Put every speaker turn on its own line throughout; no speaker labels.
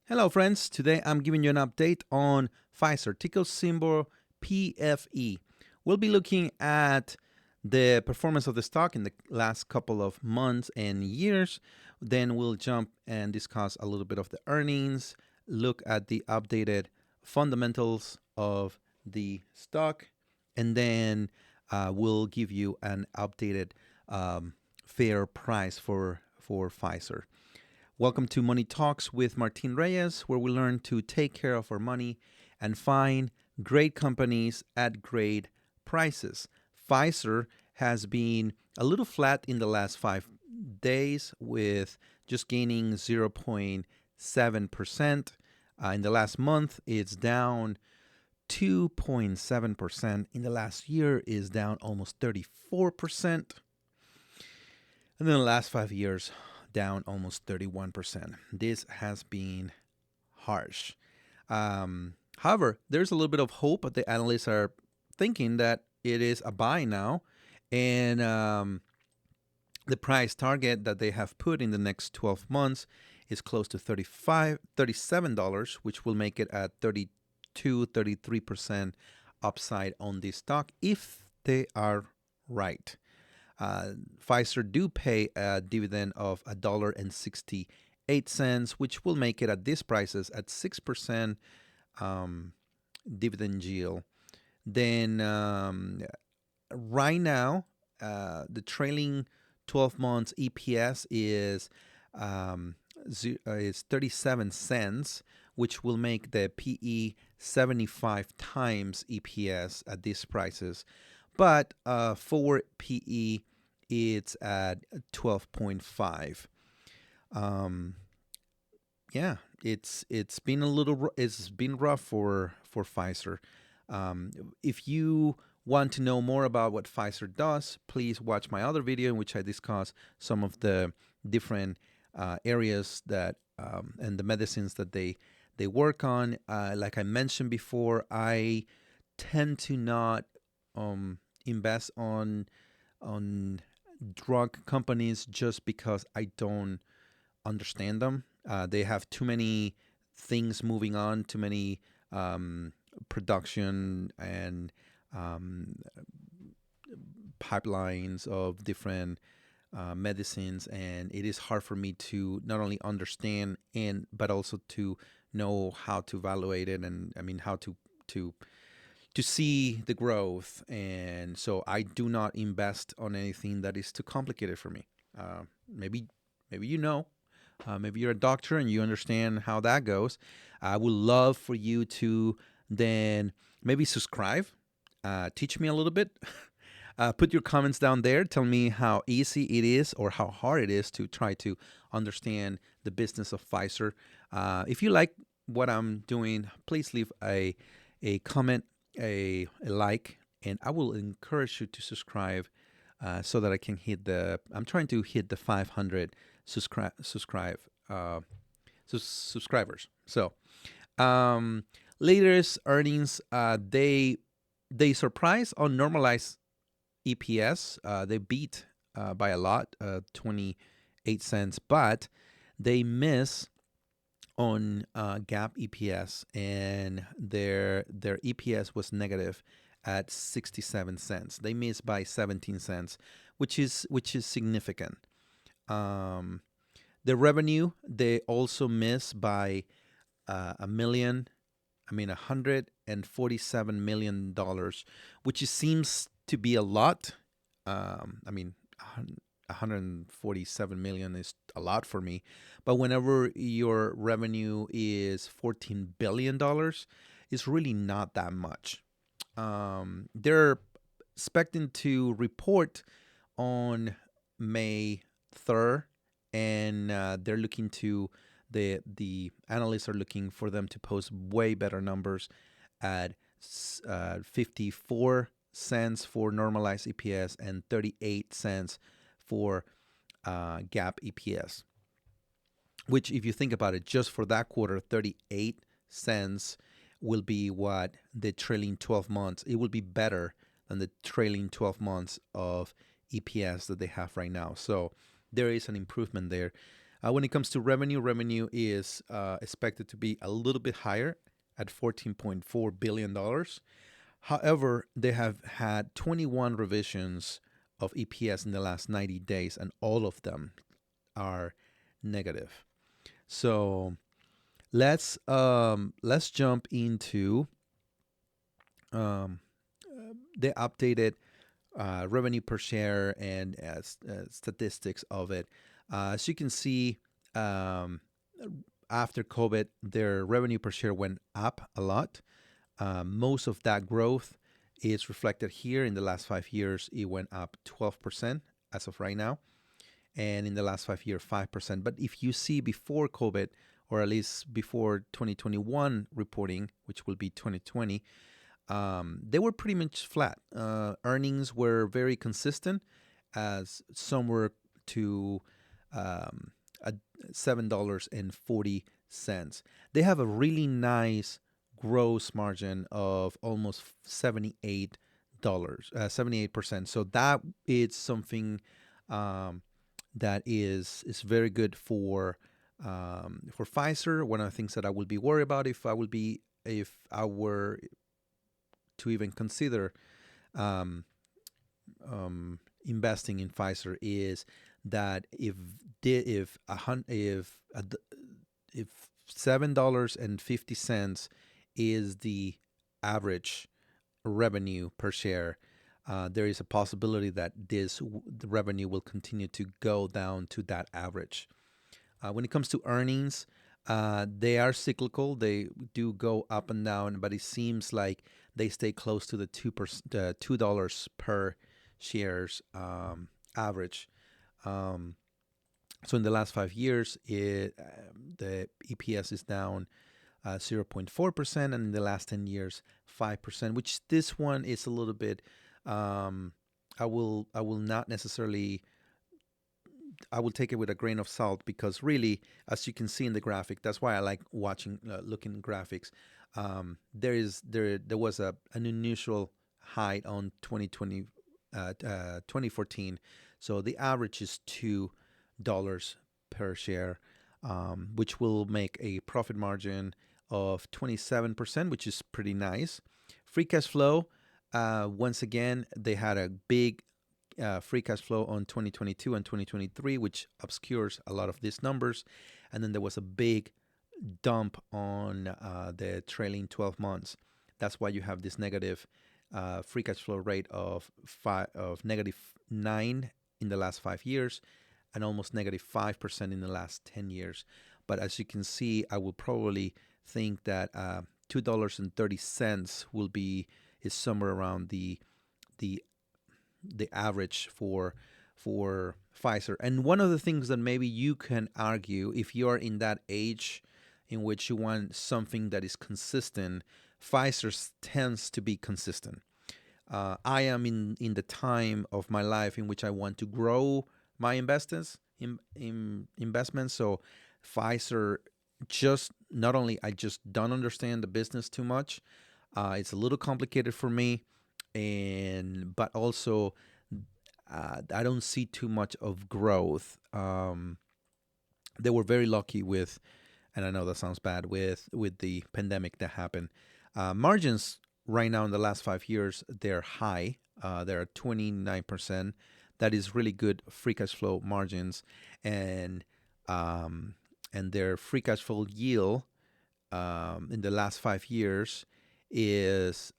Hello, friends. Today I'm giving you an update on Pfizer, ticker symbol PFE. We'll be looking at the performance of the stock in the last couple of months and years. Then we'll jump and discuss a little bit of the earnings, look at the updated fundamentals of the stock, and then we'll give you an updated fair price for Pfizer. Welcome to Money Talks with Martin Reyes, where we learn to take care of our money and find great companies at great prices. Pfizer has been a little flat in the last 5 days, with just gaining 0.7%. In the last month, it's down 2.7%. In the last year, is down almost 34%. And then the last 5 years, down almost 31%. This has been harsh. However, there's a little bit of hope. The analysts are thinking that it is a buy now, and the price target that they have put in the next 12 months is close to $37, which will make it at 33% upside on this stock if they are right. Pfizer do pay a dividend of $1.68, which will make it at these prices at 6% dividend yield. Then right now, the trailing 12 months EPS is 37 cents, which will make the PE 75 times EPS at these prices. But for PE, it's at 12.5. Yeah, it's been rough for Pfizer. If you want to know more about what Pfizer does, please watch my other video in which I discuss some of the different areas that and the medicines that they work on. Like I mentioned before, I tend to not invest on drug companies just because I don't understand them. They have too many things moving on, too many production and pipelines of different medicines, and it is hard for me to not only understand but also to know how to evaluate it, and how to see the growth. And so I do not invest on anything that is too complicated for me. Maybe maybe you're a doctor and you understand how that goes. I would love for you to then maybe subscribe, teach me a little bit. Put your comments down there. Tell me how easy it is or how hard it is to try to understand the business of Pfizer. If you like what I'm doing, please leave a comment, a like, and I will encourage you to subscribe so that I can I'm trying to hit the 500 subscribers. So latest earnings, they surprise on normalized EPS. They beat by a lot, 28 cents, but they miss on GAAP EPS, and their EPS was negative at 67 cents. They missed by 17 cents, which is significant. The revenue, they also miss by $147 million, which seems to be a lot. $147 million is a lot for me, but whenever your revenue is $14 billion, it's really not that much. They're expecting to report on May 3rd, and they're looking to the analysts are looking for them to post way better numbers at 54 cents for normalized EPS and 38 cents for GAAP EPS, which, if you think about it, just for that quarter, 38 cents will be what the trailing 12 months, it will be better than the trailing 12 months of EPS that they have right now. So there is an improvement there. When it comes to revenue, revenue is expected to be a little bit higher at $14.4 billion. However, they have had 21 revisions of EPS in the last 90 days, and all of them are negative. So let's jump into um, the updated revenue per share and statistics of it. As you can see, um, after COVID, their revenue per share went up a lot. Most of that growth is reflected here. In the last 5 years, it went up 12% as of right now. And in the last 5 years, 5%. But if you see before COVID, or at least before 2021 reporting, which will be 2020, they were pretty much flat. Earnings were very consistent, as somewhere to um, $7.40. They have a really nice gross margin of almost 78%. So that is something that is very good for Pfizer. One of the things that I would be worried about if I were to even consider um, investing in Pfizer is that if $7.50 is the average revenue per share, there is a possibility that the revenue will continue to go down to that average. When it comes to earnings, they are cyclical. They do go up and down, but it seems like they stay close to the $2 per shares average. So in the last 5 years, the EPS is down 0.4%, and in the last 10 years, 5%. Which this one is a little bit. I will not necessarily. I will take it with a grain of salt, because really, as you can see in the graphic, that's why I like looking at graphics. There was an unusual high on 2014, so the average is $2 per share, which will make a profit margin of 27%, which is pretty nice. Free cash flow, once again, they had a big free cash flow on 2022 and 2023, which obscures a lot of these numbers. And then there was a big dump on the trailing 12 months. That's why you have this negative free cash flow rate of -9 in the last 5 years, and almost -5% in the last 10 years. But as you can see, I will probably think that $2.30 is somewhere around the average for Pfizer. And one of the things that maybe you can argue, if you are in that age in which you want something that is consistent, Pfizer tends to be consistent. I am in the time of my life in which I want to grow my investments. So Pfizer, just not only I just don't understand the business too much. It's a little complicated for me, but also I don't see too much of growth. They were very lucky with, and I know that sounds bad, with the pandemic that happened. Margins right now in the last 5 years, they're high. They're at 29%. That is really good free cash flow margins, and their free cash flow yield in the last 5 years is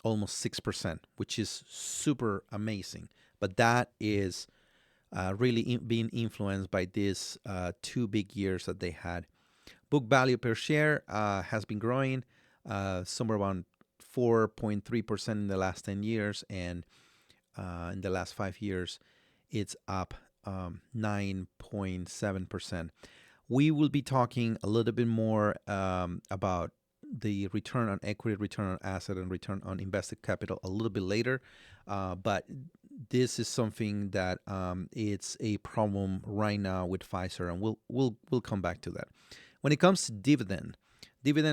almost 6%, which is super amazing. But that is really being influenced by these 2 big years that they had. Book value per share has been growing somewhere around 4.3% in the last 10 years, and in the last 5 years, it's up 9.7%. We will be talking a little bit more about the return on equity, return on asset, and return on invested capital a little bit later. But this is something that it's a problem right now with Pfizer, and we'll come back to that. When it comes to dividend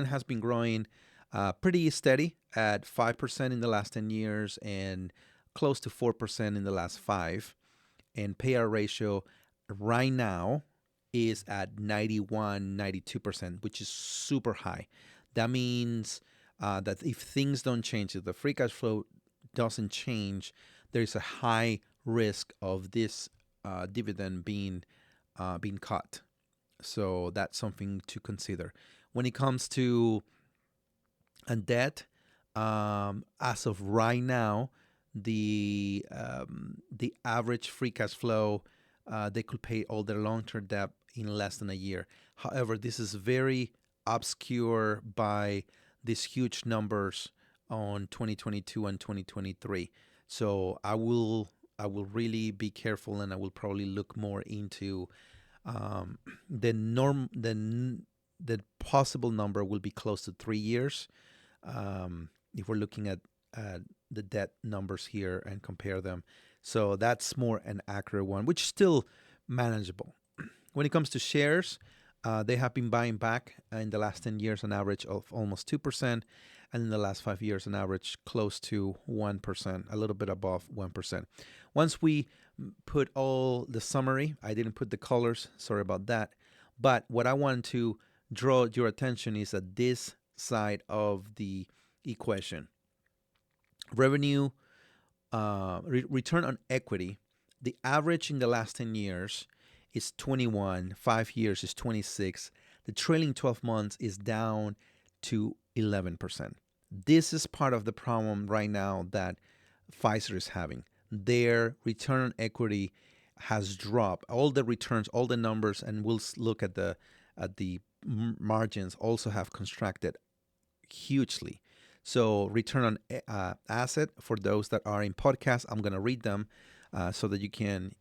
has been growing pretty steady at 5% in the last 10 years and close to 4% in the last 5. And payout ratio right now is at 91, 92%, which is super high. That means that if things don't change, if the free cash flow doesn't change, there is a high risk of this dividend being cut. So that's something to consider. When it comes to debt, as of right now, the average free cash flow, they could pay all their long-term debt in less than a year. However, this is very obscure by these huge numbers on 2022 and 2023. So I will really be careful, and I will probably look more into the norm. The possible number will be close to 3 years. If we're looking at the debt numbers here and compare them. So that's more an accurate one, which is still manageable. When it comes to shares, they have been buying back in the last 10 years an average of almost 2%, and in the last 5 years an average close to 1%, a little bit above 1%. Once we put all the summary, I didn't put the colors, sorry about that, but what I want to draw your attention is at this side of the equation. Revenue, return on equity, the average in the last 10 years is 21, 5 years is 26, the trailing 12 months is down to 11%. This is part of the problem right now that Pfizer is having. Their return on equity has dropped. All the returns, all the numbers, and we'll look at the margins also have contracted hugely. So return on asset, for those that are in podcast, I'm going to read them so that you can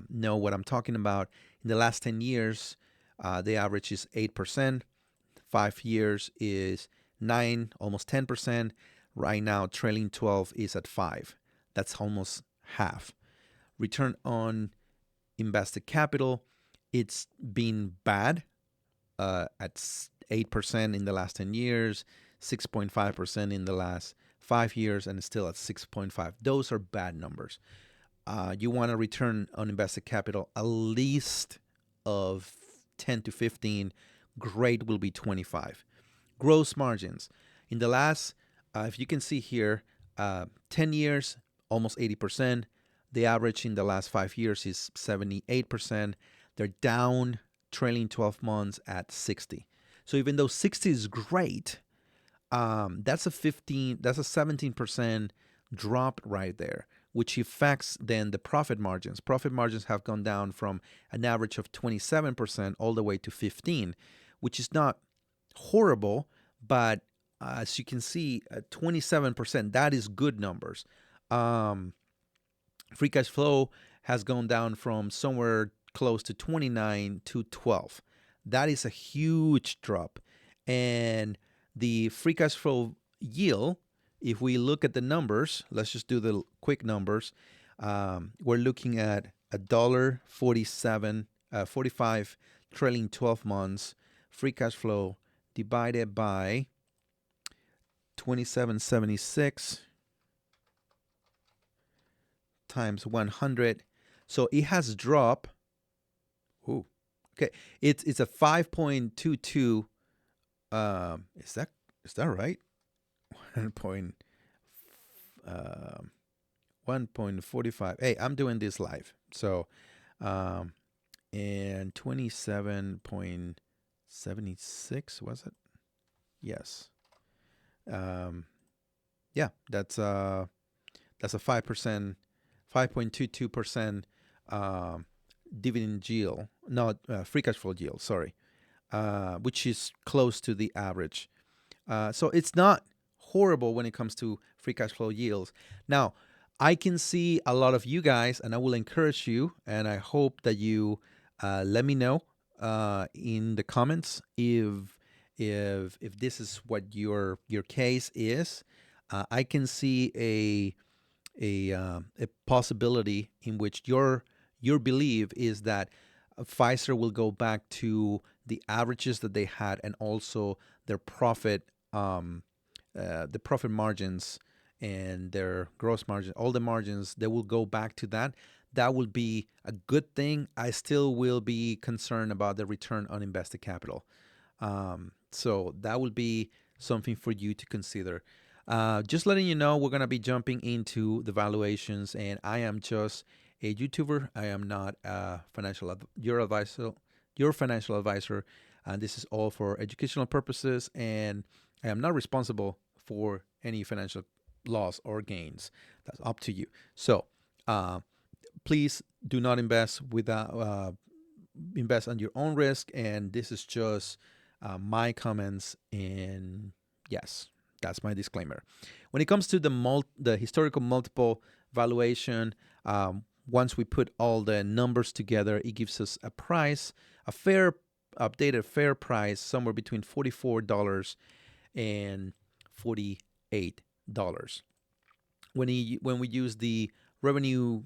know what I'm talking about. In the last 10 years, the average is 8%. 5 years is 9, almost 10%. Right now, trailing 12 is at 5. That's almost half. Return on invested capital, it's been bad at 8% in the last 10 years, 6.5% in the last 5 years, and it's still at 6.5. Those are bad numbers. You want a return on invested capital at least of 10 to 15. Great will be 25. Gross margins. In the last, if you can see here, 10 years, almost 80%. The average in the last 5 years is 78%. They're down trailing 12 months at 60. So even though 60 is great, that's a 17% drop right there, which affects then the profit margins. Profit margins have gone down from an average of 27% all the way to 15, which is not horrible, but as you can see, 27%, that is good numbers. Free cash flow has gone down from somewhere close to 29 to 12. That is a huge drop. And the free cash flow yield, if we look at the numbers, let's just do the quick numbers. We're looking at $1.47, 45 trailing 12 months free cash flow divided by 2776 times 100. So it has dropped. Ooh, okay. It's a 5.22. Is that right? 1.45. Hey, I'm doing this live. So, and 27.76 was it? Yes. Yeah, that's a 5%, 5.22% dividend yield, not free cash flow yield. Sorry, which is close to the average. So it's not horrible when it comes to free cash flow yields. Now, I can see a lot of you guys, and I will encourage you, and I hope that you let me know in the comments if this is what your case is. I can see a possibility in which your belief is that Pfizer will go back to the averages that they had, and also their profit, the profit margins and their gross margin, all the margins, they will go back to that. that will be a good thing. I still will be concerned about the return on invested capital. So that will be something for you to consider. Just letting you know, we're going to be jumping into the valuations, and I am just a YouTuber. I am not your financial advisor, and this is all for educational purposes, and I am not responsible for any financial loss or gains. That's up to you. So please do not invest without invest on your own risk, and this is just my comments, and yes, that's my disclaimer. When it comes to the historical multiple valuation, once we put all the numbers together, it gives us a price, a updated fair price, somewhere between $44 and $48. When we use the revenue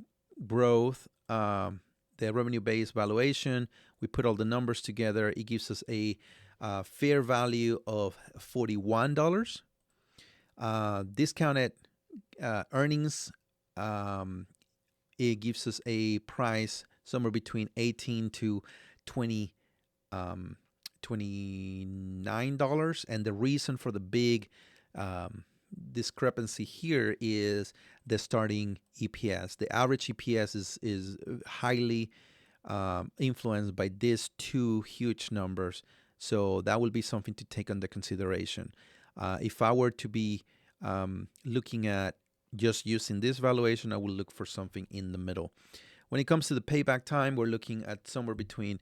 growth, the revenue-based valuation, we put all the numbers together. It gives us a fair value of $41. Discounted earnings, it gives us a price somewhere between $18 to $29. And the reason for the big discrepancy here is the starting EPS. The average EPS is highly influenced by these two huge numbers. So that will be something to take under consideration. If I were to be looking at just using this valuation, I will look for something in the middle. When it comes to the payback time, we're looking at somewhere between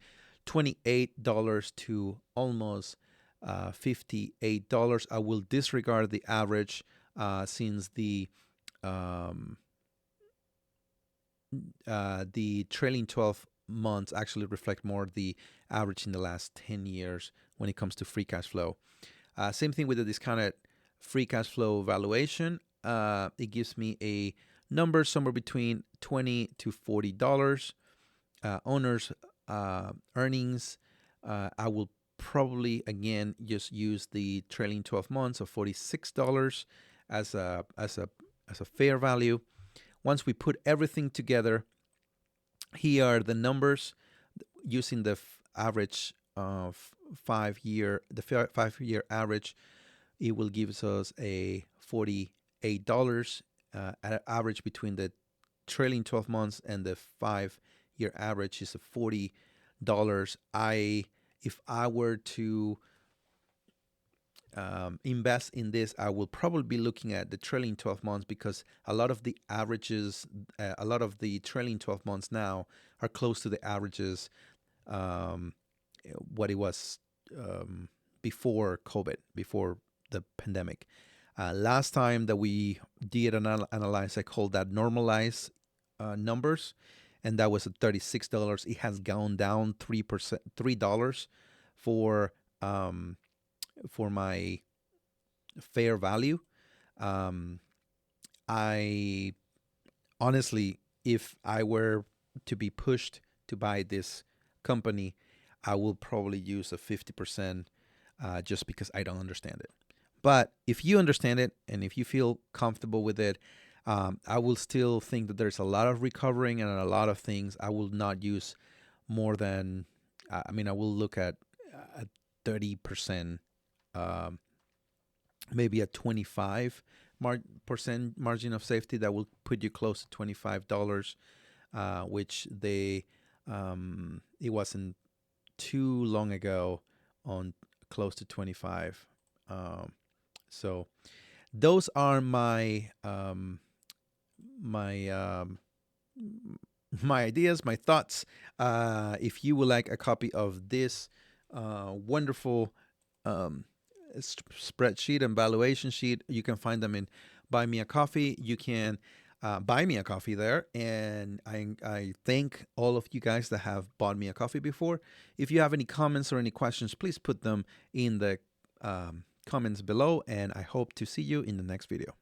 $28 to almost $58. I will disregard the average since the trailing 12 months actually reflect more the average in the last 10 years when it comes to free cash flow. Same thing with the discounted free cash flow valuation. It gives me a number somewhere between $20 to $40. Owners earnings, I will probably again just use the trailing 12 months of $46 as a fair value. Once we put everything together, here are the numbers using the average of 5-year average. It will give us a $48 average between the trailing 12 months and the 5-year average is a $40. If I were to invest in this, I will probably be looking at the trailing 12 months because a lot of the averages, a lot of the trailing 12 months now are close to the averages, what it was before COVID, before the pandemic. Last time that we did analyze, I called that normalized numbers, and that was at $36. It has gone down $3 for my fair value. I honestly, if I were to be pushed to buy this company, I will probably use a 50% just because I don't understand it. But if you understand it and if you feel comfortable with it, I will still think that there's a lot of recovering and a lot of things. I will not use more than, I will look at 30%, maybe a 25% margin of safety. That will put you close to $25, which it wasn't too long ago on close to 25. So those are my ideas, my thoughts. If you would like a copy of this wonderful spreadsheet and valuation sheet, you can find them in Buy Me a Coffee. You can buy me a coffee there, and I thank all of you guys that have bought me a coffee before. If you have any comments or any questions, please put them in the comments below, and I hope to see you in the next video.